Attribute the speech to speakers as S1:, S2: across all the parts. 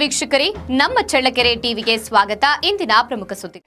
S1: ವೀಕ್ಷಕರೇ, ನಮ್ಮ ಚಳ್ಳಕೆರೆ ಟಿವಿಗೆ ಸ್ವಾಗತ. ಇಂದಿನ ಪ್ರಮುಖ ಸುದ್ದಿ.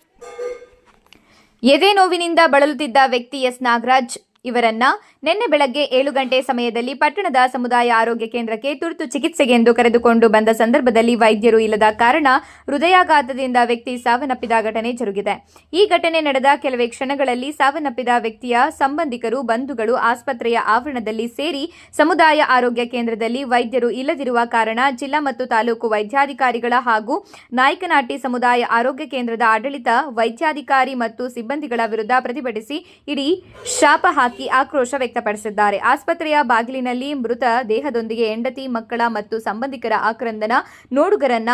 S1: ಎದೆ ನೋವಿನಿಂದ ಬಳಲುತ್ತಿದ್ದ ವ್ಯಕ್ತಿ ಎಸ್ ನಾಗರಾಜ್ ಇವರನ್ನ ನಿನ್ನೆ ಬೆಳಗ್ಗೆ 7 ಗಂಟೆ ಸಮಯದಲ್ಲಿ ಪಟ್ಟಣದ ಸಮುದಾಯ ಆರೋಗ್ಯ ಕೇಂದ್ರಕ್ಕೆ ತುರ್ತು ಚಿಕಿತ್ಸೆಗೆಂದು ಕರೆದುಕೊಂಡು ಬಂದ ಸಂದರ್ಭದಲ್ಲಿ ವೈದ್ಯರು ಇಲ್ಲದ ಕಾರಣ ಹೃದಯಾಘಾತದಿಂದ ವ್ಯಕ್ತಿ ಸಾವನ್ನಪ್ಪಿದ ಘಟನೆ ಜರುಗಿದೆ. ಈ ಘಟನೆ ನಡೆದ ಕೆಲವೇ ಕ್ಷಣಗಳಲ್ಲಿ ಸಾವನ್ನಪ್ಪಿದ ವ್ಯಕ್ತಿಯ ಸಂಬಂಧಿಕರು, ಬಂಧುಗಳು ಆಸ್ಪತ್ರೆಯ ಆವರಣದಲ್ಲಿ ಸೇರಿ ಸಮುದಾಯ ಆರೋಗ್ಯ ಕೇಂದ್ರದಲ್ಲಿ ವೈದ್ಯರು ಇಲ್ಲದಿರುವ ಕಾರಣ ಜಿಲ್ಲಾ ಮತ್ತು ತಾಲೂಕು ವೈದ್ಯಾಧಿಕಾರಿಗಳ ಹಾಗೂ ನಾಯಕನಹಟ್ಟಿ ಸಮುದಾಯ ಆರೋಗ್ಯ ಕೇಂದ್ರದ ಆಡಳಿತ, ವೈದ್ಯಾಧಿಕಾರಿ ಮತ್ತು ಸಿಬ್ಬಂದಿಗಳ ವಿರುದ್ಧ ಪ್ರತಿಭಟಿಸಿ ಇಡೀ ಶಾಪ ಹಾಕಿ ಆಕ್ರೋಶ ವ್ಯಕ್ತಪಡಿಸಿದ್ದಾರೆ. ಆಸ್ಪತ್ರೆಯ ಬಾಗಿಲಿನಲ್ಲಿ ಮೃತ ದೇಹದೊಂದಿಗೆ ಹೆಂಡತಿ, ಮಕ್ಕಳ ಮತ್ತು ಸಂಬಂಧಿಕರ ಆಕ್ರಂದನ ನೋಡುಗರನ್ನ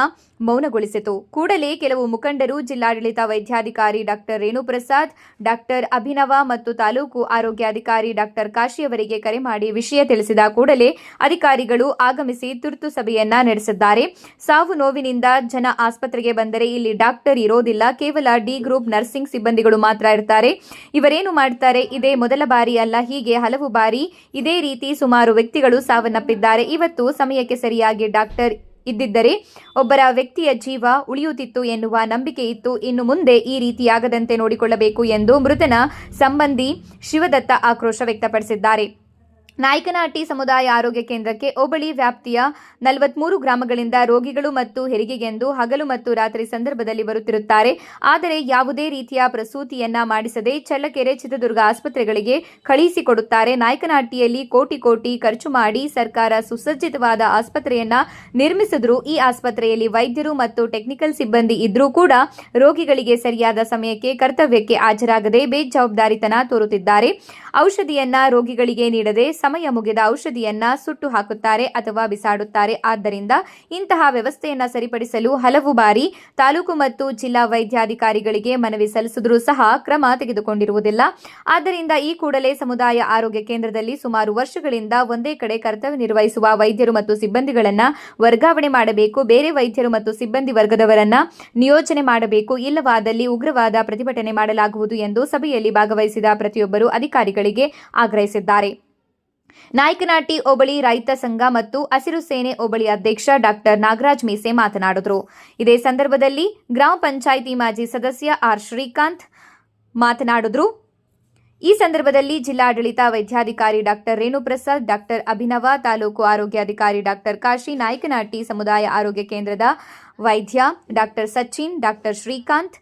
S1: ಮೌನಗೊಳಿಸಿತು. ಕೂಡಲೇ ಕೆಲವು ಮುಖಂಡರು ಜಿಲ್ಲಾಡಳಿತ ವೈದ್ಯಾಧಿಕಾರಿ ಡಾಕ್ಟರ್ ರೇಣುಪ್ರಸಾದ್, ಡಾಕ್ಟರ್ ಅಭಿನವ ಮತ್ತು ತಾಲೂಕು ಆರೋಗ್ಯಾಧಿಕಾರಿ ಡಾಕ್ಟರ್ ಕಾಶಿ ಅವರಿಗೆ ಕರೆ ಮಾಡಿ ವಿಷಯ ತಿಳಿಸಿದ ಕೂಡಲೇ ಅಧಿಕಾರಿಗಳು ಆಗಮಿಸಿ ತುರ್ತು ಸಭೆಯನ್ನ ನಡೆಸಿದ್ದಾರೆ. ಸಾವು ನೋವಿನಿಂದ ಜನ ಆಸ್ಪತ್ರೆಗೆ ಬಂದರೆ ಇಲ್ಲಿ ಡಾಕ್ಟರ್ ಇರೋದಿಲ್ಲ, ಕೇವಲ ಡಿ ಗ್ರೂಪ್ ನರ್ಸಿಂಗ್ ಸಿಬ್ಬಂದಿಗಳು ಮಾತ್ರ ಇರ್ತಾರೆ. ಇವರೇನು ಮಾಡ್ತಾರೆ? ಇದೇ ಮೊದಲ ಬಾರಿ ಅಲ್ಲ, ಹೀಗೆ ಹಲವು ಬಾರಿ ಇದೇ ರೀತಿ ಸುಮಾರು ವ್ಯಕ್ತಿಗಳು ಸಾವನ್ನಪ್ಪಿದ್ದಾರೆ. ಇವತ್ತು ಸಮಯಕ್ಕೆ ಸರಿಯಾಗಿ ಡಾಕ್ಟರ್ ಇದ್ದಿದ್ದರೆ ಒಬ್ಬರ ವ್ಯಕ್ತಿಯ ಜೀವ ಉಳಿಯುತ್ತಿತ್ತು ಎನ್ನುವ ನಂಬಿಕೆ ಇತ್ತು. ಇನ್ನು ಮುಂದೆ ಈ ರೀತಿಯಾಗದಂತೆ ನೋಡಿಕೊಳ್ಳಬೇಕು ಎಂದು ಮೃತನ ಸಂಬಂಧಿ ಶಿವದತ್ತ ಆಕ್ರೋಶ ವ್ಯಕ್ತಪಡಿಸಿದ್ದಾರೆ. ನಾಯಕನಹಟ್ಟಿ ಸಮುದಾಯ ಆರೋಗ್ಯ ಕೇಂದ್ರಕ್ಕೆ ಹೋಬಳಿ ವ್ಯಾಪ್ತಿಯ 43 ಗ್ರಾಮಗಳಿಂದ ರೋಗಿಗಳು ಮತ್ತು ಹೆರಿಗೆಗೆಂದು ಹಗಲು ಮತ್ತು ರಾತ್ರಿ ಸಂದರ್ಭದಲ್ಲಿ ಬರುತ್ತಿರುತ್ತಾರೆ. ಆದರೆ ಯಾವುದೇ ರೀತಿಯ ಪ್ರಸೂತಿಯನ್ನ ಮಾಡಿಸದೆ ಚಳ್ಳಕೆರೆ, ಚಿತ್ರದುರ್ಗ ಆಸ್ಪತ್ರೆಗಳಿಗೆ ಕಳುಹಿಸಿಕೊಡುತ್ತಾರೆ. ನಾಯಕನಹಟ್ಟಿಯಲ್ಲಿ ಕೋಟಿ ಖರ್ಚು ಮಾಡಿ ಸರ್ಕಾರ ಸುಸಜ್ಜಿತವಾದ ಆಸ್ಪತ್ರೆಯನ್ನ ನಿರ್ಮಿಸಿದ್ರು. ಈ ಆಸ್ಪತ್ರೆಯಲ್ಲಿ ವೈದ್ಯರು ಮತ್ತು ಟೆಕ್ನಿಕಲ್ ಸಿಬ್ಬಂದಿ ಇದ್ರೂ ಕೂಡ ರೋಗಿಗಳಿಗೆ ಸರಿಯಾದ ಸಮಯಕ್ಕೆ ಕರ್ತವ್ಯಕ್ಕೆ ಹಾಜರಾಗದೆ ಬೇಜವಾಬ್ದಾರಿತನ ತೋರುತ್ತಿದ್ದಾರೆ. ಔಷಧಿಯನ್ನ ರೋಗಿಗಳಿಗೆ ನೀಡದೆ ಸಮಯ ಮುಗಿದ ಔಷಧಿಯನ್ನ ಸುಟ್ಟು ಹಾಕುತ್ತಾರೆ ಅಥವಾ ಬಿಸಾಡುತ್ತಾರೆ. ಆದ್ದರಿಂದ ಇಂತಹ ವ್ಯವಸ್ಥೆಯನ್ನ ಸರಿಪಡಿಸಲು ಹಲವು ಬಾರಿ ತಾಲೂಕು ಮತ್ತು ಜಿಲ್ಲಾ ವೈದ್ಯಾಧಿಕಾರಿಗಳಿಗೆ ಮನವಿ ಸಲ್ಲಿಸಿದ್ರೂ ಸಹ ಕ್ರಮ ತೆಗೆದುಕೊಂಡಿರುವುದಿಲ್ಲ. ಆದ್ದರಿಂದ ಈ ಕೂಡಲೇ ಸಮುದಾಯ ಆರೋಗ್ಯ ಕೇಂದ್ರದಲ್ಲಿ ಸುಮಾರು ವರ್ಷಗಳಿಂದ ಒಂದೇ ಕಡೆ ಕರ್ತವ್ಯ ನಿರ್ವಹಿಸುವ ವೈದ್ಯರು ಮತ್ತು ಸಿಬ್ಬಂದಿಗಳನ್ನ ವರ್ಗಾವಣೆ ಮಾಡಬೇಕು. ಬೇರೆ ವೈದ್ಯರು ಮತ್ತು ಸಿಬ್ಬಂದಿ ವರ್ಗದವರನ್ನ ನಿಯೋಜನೆ ಮಾಡಬೇಕು. ಇಲ್ಲವಾದಲ್ಲಿ ಉಗ್ರವಾದ ಪ್ರತಿಭಟನೆ ಮಾಡಲಾಗುವುದು ಎಂದು ಸಭೆಯಲ್ಲಿ ಭಾಗವಹಿಸಿದ ಪ್ರತಿಯೊಬ್ಬರು ಅಧಿಕಾರಿಗಳಿಗೆ ಆಗ್ರಹಿಸಿದ್ದಾರೆ. ನಾಯಕನಹಟ್ಟಿ ಹೋಬಳಿ ರೈತ ಸಂಘ ಮತ್ತು ಹಸಿರು ಸೇನೆ ಹೋಬಳಿ ಅಧ್ಯಕ್ಷ ಡಾಕ್ಟರ್ ನಾಗರಾಜ್ ಮೀಸೆ ಮಾತನಾಡಿದರು. ಇದೇ ಸಂದರ್ಭದಲ್ಲಿ ಗ್ರಾಮ ಪಂಚಾಯಿತಿ ಮಾಜಿ ಸದಸ್ಯ ಆರ್ ಶ್ರೀಕಾಂತ್ ಮಾತನಾಡಿದರು. ಈ ಸಂದರ್ಭದಲ್ಲಿ ಜಿಲ್ಲಾಡಳಿತ ವೈದ್ಯಾಧಿಕಾರಿ ಡಾಕ್ಟರ್ ರೇಣುಪ್ರಸಾದ್, ಡಾಕ್ಟರ್ ಅಭಿನವ, ತಾಲೂಕು ಆರೋಗ್ಯಾಧಿಕಾರಿ ಡಾಕ್ಟರ್ ಕಾಶಿ, ನಾಯಕನಹಟ್ಟಿ ಸಮುದಾಯ ಆರೋಗ್ಯ ಕೇಂದ್ರದ ವೈದ್ಯ doctor Sachin, doctor Srikanth,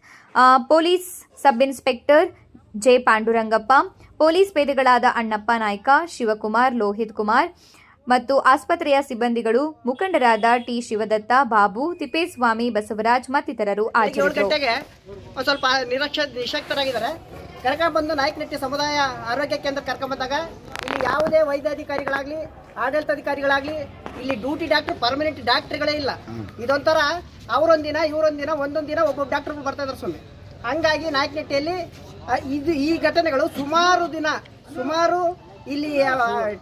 S1: police sub inspector J Pandurangappa, police ಪೇದೆಗಳಾದ ಅಣ್ಣಪ್ಪ ನಾಯ್ಕ, ಶಿವಕುಮಾರ್, ಲೋಹಿತ್ ಕುಮಾರ್ ಮತ್ತು ಆಸ್ಪತ್ರೆಯ ಸಿಬ್ಬಂದಿಗಳು, ಮುಖಂಡರಾದ ಟಿ ಶಿವದತ್ತ, ಬಾಬು, ತಿಪ್ಪೇಸ್ವಾಮಿ, ಬಸವರಾಜ್ ಮತ್ತಿತರರು ಹಾಜರಿದ್ದರು.
S2: ಸ್ವಲ್ಪ ನಿಶಕ್ತರಾಗಿದ್ದಾರೆ. ಕರ್ಕೊಂಡ್ಬಂದು ನಾಯಕನಹಟ್ಟಿ ಸಮುದಾಯ ಆರೋಗ್ಯ ಕೇಂದ್ರ ಕರ್ಕೊಂಡ್ಬಂದಾಗ ಇಲ್ಲಿ ಯಾವುದೇ ವೈದ್ಯಾಧಿಕಾರಿಗಳಾಗ್ಲಿ, ಆಡಳಿತಾಧಿಕಾರಿಗಳಾಗ್ಲಿ, ಇಲ್ಲಿ ಡ್ಯೂಟಿ ಡಾಕ್ಟರ್, ಪರ್ಮನೆಂಟ್ ಡಾಕ್ಟರ್ಗಳೇ ಇಲ್ಲ. ಇದೊಂಥರ ಅವರೊಂದಿನ ಇವರೊಂದಿನ ಒಂದೊಂದು ದಿನ ಒಬ್ಬೊಬ್ಬ ಡಾಕ್ಟರ್ ಬರ್ತಾ ಇದ್ದಾರೆ ಸ್ವಾಮಿ. ಹಂಗಾಗಿ ನಾಯಕನಹಟ್ಟಿಯಲ್ಲಿ ಈ ಘಟನೆಗಳು ಸುಮಾರು ಇಲ್ಲಿ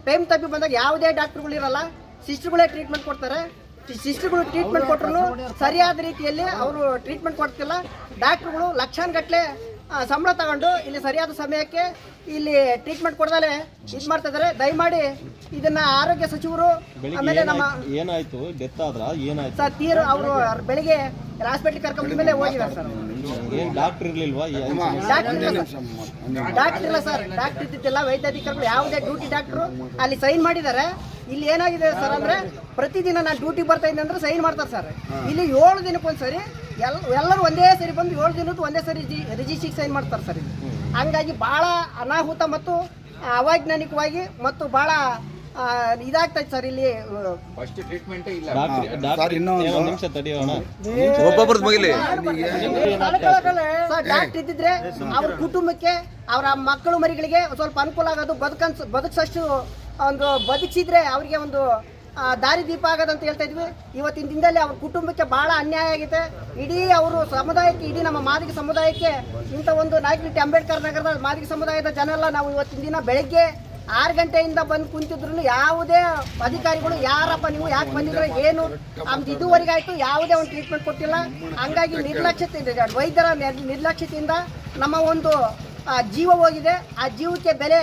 S2: ಟೈಮ್ ತಪ್ಪಿ ಬಂದಾಗ ಯಾವುದೇ ಡಾಕ್ಟರ್ಗಳು ಇರಲ್ಲ, ಸಿಸ್ಟರ್ಗಳೇ ಟ್ರೀಟ್ಮೆಂಟ್ ಕೊಡ್ತಾರೆ. ಸಿಸ್ಟರ್ಗಳು ಟ್ರೀಟ್ಮೆಂಟ್ ಕೊಟ್ಟರು ಸರಿಯಾದ ರೀತಿಯಲ್ಲಿ ಅವರು ಟ್ರೀಟ್ಮೆಂಟ್ ಕೊಡ್ತಿಲ್ಲ. ಡಾಕ್ಟರ್ಗಳು ಲಕ್ಷಾನುಗಟ್ಟಲೆ ಸಂಬಳ ತಗೊಂಡು ಇಲ್ಲಿ ಸರಿಯಾದ ಸಮಯಕ್ಕೆ ಇಲ್ಲಿ ಟ್ರೀಟ್ಮೆಂಟ್ ಕೊಡದಲೆ ಇದು ಮಾಡ್ತಾ ಇದ್ದಾರೆ. ದಯಮಾಡಿ ಇದನ್ನ ಆರೋಗ್ಯ ಸಚಿವರು, ಆಮೇಲೆ ನಮ್ಮ
S3: ಏನಾಯ್ತು ಡೆತ್ ಆದ್ರ ಏನಾಯ್ತು
S2: ಸರ್, ತೀರು ಅವರು ಬೆಳಿಗ್ಗೆ ಹಾಸ್ಪಿಟಲ್ ಕರ್ಕೊಂಡ ಮೇಲೆ ಹೋಗಿದ್ದಾರೆ ಸರ್.
S3: ಡಾಕ್ಟರ್ ಇರ್ಲಿಲ್ವಾ?
S2: ಡಾಕ್ಟರ್ ಇಲ್ಲ ಸರ್, ಡಾಕ್ಟರ್ ಇದ್ದಿದ್ದಿಲ್ಲ. ವೈದ್ಯಾಧಿಕಾರಿಗಳು ಯಾವುದೇ ಡ್ಯೂಟಿ ಡಾಕ್ಟರ್ ಅಲ್ಲಿ ಸೈನ್ ಮಾಡಿದ್ದಾರೆ. ಇಲ್ಲಿ ಏನಾಗಿದೆ ಸರ್ ಅಂದ್ರೆ, ಪ್ರತಿದಿನ ನಾನು ಡ್ಯೂಟಿಗೆ ಬರ್ತಾ ಇದ್ದೆ ಅಂದ್ರೆ ಸೈನ್ ಮಾಡ್ತಾರೆ ಸರ್. ಇಲ್ಲಿ 7 ದಿನಕ್ಕೊಂದ್ಸರಿ ಎಲ್ಲರೂ ಒಂದೇ ಸರಿ ಬಂದು 7 ದಿನದ್ದು ಒಂದೇ ಸರಿ ರಿಜಿಸ್ಟ್ರಿಗೆ ಸೈನ್ ಮಾಡ್ತಾರೆ ಸರ್. ಇಲ್ಲಿ ಹಂಗಾಗಿ ಬಹಳ ಅನಾಹುತ ಮತ್ತು ಅವೈಜ್ಞಾನಿಕವಾಗಿ ಮತ್ತು ಬಹಳ ಇದಾಗ್ತೈತೆ ಸರ್. ಇಲ್ಲಿ ಡಾಕ್ಟರ್ ಇದ್ದಿದ್ರೆ ಅವ್ರ ಕುಟುಂಬಕ್ಕೆ, ಅವರ ಮಕ್ಕಳು ಮರಿಗಳಿಗೆ ಸ್ವಲ್ಪ ಅನುಕೂಲ ಆಗೋದು, ಬದುಕಷ್ಟು ಒಂದು ಬದುಕಿಸಿದ್ರೆ ಅವರಿಗೆ ಒಂದು ದಾರಿ ದೀಪ ಆಗೋದಂತ ಹೇಳ್ತಾ ಇದ್ವಿ. ಇವತ್ತಿನ ದಿನದಲ್ಲಿ ಅವ್ರ ಕುಟುಂಬಕ್ಕೆ ಬಹಳ ಅನ್ಯಾಯ ಆಗಿದೆ. ಇಡೀ ಅವರು ಸಮುದಾಯಕ್ಕೆ, ಇಡೀ ನಮ್ಮ ಮಾದಿಗ ಸಮುದಾಯಕ್ಕೆ ಇಂಥ ಒಂದು ನಾಯಕನಹಟ್ಟಿ ಅಂಬೇಡ್ಕರ್ ನಗರದ ಮಾದಿಗ ಸಮುದಾಯದ ಜನ ಎಲ್ಲ ನಾವು ಇವತ್ತಿನ ದಿನ ಬೆಳಗ್ಗೆ 6 ಗಂಟೆಯಿಂದ ಬಂದು ಕುಂತಿದ್ರು ಯಾವುದೇ ಅಧಿಕಾರಿಗಳು ಯಾರಪ್ಪ ನೀವು ಯಾಕೆ ಬಂದಿದ್ರೆ ಏನು ಇದುವರೆಗೆ ಆಯ್ತು ಯಾವುದೇ ಒಂದು ಟ್ರೀಟ್ಮೆಂಟ್ ಕೊಟ್ಟಿಲ್ಲ. ಹಂಗಾಗಿ ವೈದ್ಯರ ನಿರ್ಲಕ್ಷ್ಯತೆಯಿಂದ ನಮ್ಮ ಒಂದು ಜೀವ ಹೋಗಿದೆ. ಆ ಜೀವಕ್ಕೆ ಬೆಲೆ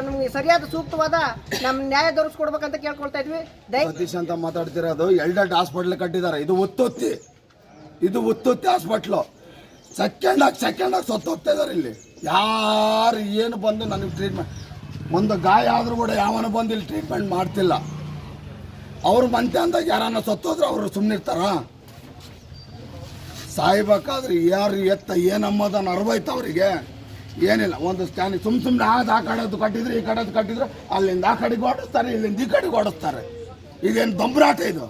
S2: ನಮ್ಗೆ ಸರಿಯಾದ ಸೂಕ್ತವಾದ ನಮ್ಮ ನ್ಯಾಯ ದೊರಕಿಸ್ಕೊಡ್ಬೇಕಂತ ಕೇಳ್ಕೊಳ್ತಾ ಇದ್ವಿ.
S4: ಸತೀಶ್ ಅಂತ ಮಾತಾಡ್ತಿರೋದು ಎಲ್ಡಟ್ ಹಾಸ್ಪಿಟ್ಲ್ ಕಟ್ಟಿದ್ದಾರೆ. ಇದು ಉತ್ತುತ್ತಿ ಹಾಸ್ಪಿಟ್ಲು. ಸೆಕೆಂಡಾಗಿ ಸತ್ತು ಹೋಗ್ತಾ ಇದ್ದಾರೆ. ಇಲ್ಲಿ ಯಾರು ಏನು ಬಂದು ನನಗೆ ಟ್ರೀಟ್ಮೆಂಟ್, ಒಂದು ಗಾಯ ಆದರೂ ಕೂಡ ಯಾವನು ಬಂದು ಇಲ್ಲಿ ಟ್ರೀಟ್ಮೆಂಟ್ ಮಾಡ್ತಿಲ್ಲ. ಅವ್ರು ಬಂತೆ ಅಂದಾಗ ಯಾರನ್ನ ಸತ್ತೋದ್ರೆ ಅವರು ಸುಮ್ಮನಿರ್ತಾರ? ಸಾಯ್ಬೇಕಾದ್ರೆ ಯಾರು ಎತ್ತ ಏನಮ್ಮದನ್ನು ಅರ್ವೈತ ಅವರಿಗೆ ಏನಿಲ್ಲ. ಒಂದು ಸ್ಕ್ಯಾನಿಂಗ್ ಸುಮ್ಮನೆ ಆ ಕಡೆದು ಕಟ್ಟಿದ್ರೆ ಈ ಕಡೆದು ಕಟ್ಟಿದ್ರೆ ಅಲ್ಲಿಂದ ಆ ಕಡೆಗೆ ಓಡಿಸ್ತಾರೆ, ಇಲ್ಲಿಂದ ಈ ಕಡೆಗೆ ಓಡಿಸ್ತಾರೆ. ಇದೇನು ದೊಂಬರಾಟ ಇದು?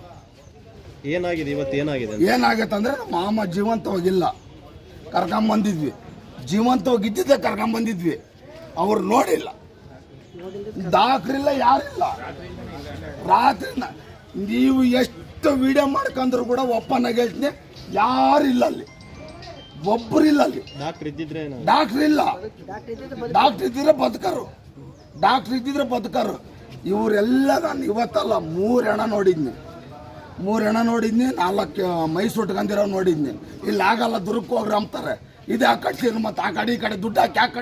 S3: ಏನಾಗಿದೆ ಇವತ್ತು?
S4: ಏನಾಗೈತೆ ಅಂದರೆ ನಮ್ಮ ಮಾಮ ಜೀವಂತವಾಗಿಲ್ಲ, ಕರ್ಕೊಂಬಂದಿದ್ವಿ. ಜೀವಂತವಾಗಿದ್ದಿದ್ದೆ ಕರ್ಕೊಂಬಂದಿದ್ವಿ. ಅವ್ರು ನೋಡಿಲ್ಲ, ದಾಖರಿಲ್ಲ, ಯಾರಿಲ್ಲ. ರಾತ್ರಿ ನೀವು ಎಷ್ಟು ವಿಡಿಯೋ ಮಾಡ್ಕೊಂಡ್ರು ಕೂಡ ಒಪ್ಪನಾಗ ಹೇಳ್ತೀನಿ, ಯಾರಿಲ್ಲ ಅಲ್ಲಿ, ಒಬ್ಬರಿಲ್ಲ ಅಲ್ಲಿ.
S3: ಡಾಕ್ಟರ್ ಇದ್ದಿದ್ರೆ
S4: ಡಾಕ್ಟ್ರ್ ಇಲ್ಲ. ಡಾಕ್ಟ್ರ್ ಇದ್ದಿದ್ರೆ ಬದುಕರು. ಇವರೆಲ್ಲ ನಾನು ಇವತ್ತಲ್ಲ 3 ಹೆಣ ನೋಡಿದ್ನಿ. 4 ಮೈ ಸುಟ್ಕೊಂಡಿರೋ ನೋಡಿದ್ನಿ. ಇಲ್ಲಿ ಆಗಲ್ಲ, ದುರ್ಗಕ್ಕೆ ಹೋಗ್ರಿ ಅಂತಾರೆ. ಇದು ಯಾಕೆ ಕಟ್ಸಿದ್ರು? ಮತ್ತೆ ಆ ಕಡೆ ಈ ಕಡೆ ದುಡ್ಡು ಹಾಕಿ ಯಾಕೆ